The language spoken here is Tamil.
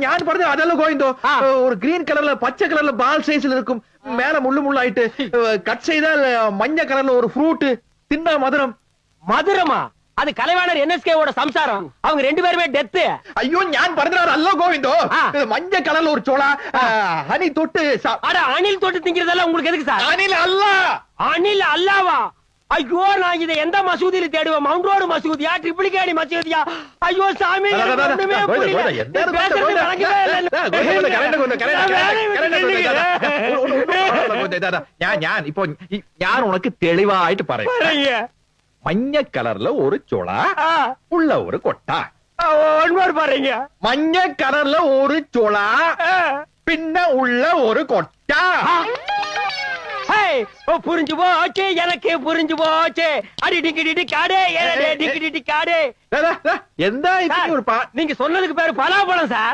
ഞാൻ പറഞ്ഞ അതല്ല ഗോവിന്ദോ ഒരു ഗ്രീൻ കളറിൽ പച്ച കളറിൽ ബാൽ സൈസിൽ இருக்கும் மேல முள்ளு முள்ளாயிட்டு கட் செய்தால் மஞ்ச கலர்ல ஒரு ஃப்ரூட் தின்னா மதுரம் மதுரமா அது கலைவாணர் என்எஸ்கேவோட சம்சாரம் அவங்க ரெண்டு பேருமே டெத் ஐயோ ஞான் பறந்துறாரு அல்ல கோவிந்தோ மஞ்ச கலர்ல ஒரு சோளா ஹனி தொட்டு அட அணில் தொட்டு திங்கிறதெல்லாம் உங்களுக்கு எதுக்கு சார் அணில் அல்ல அணில் அல்லாவா ஐயோ நான் இதை எந்த மசூதியில தேடுவேன் மவுண்ட் ரோடு மசூதியா ட்ரிபிளிகேடி மசூதியா ஐயோ சாமி ഞാൻ ഇപ്പൊ ഞാൻ ഉനക്ക് തെളിവായിട്ട് പറയാം മഞ്ഞ കളറില് ഒരു ചുള ഉള്ള ഒരു കൊട്ട பாருங்க മഞ്ഞ കളറില് ഒരു ചുള പിന്നെ ഉള്ള ഒരു കൊട്ട புரிஞ்சு போச்சு எனக்கு புரிஞ்சு போச்சு அடி டிக்கி காடே டிக்கி காடே എന്താ நீங்க சொன்னதுக்கு பேரு பலாப்பழம் சார்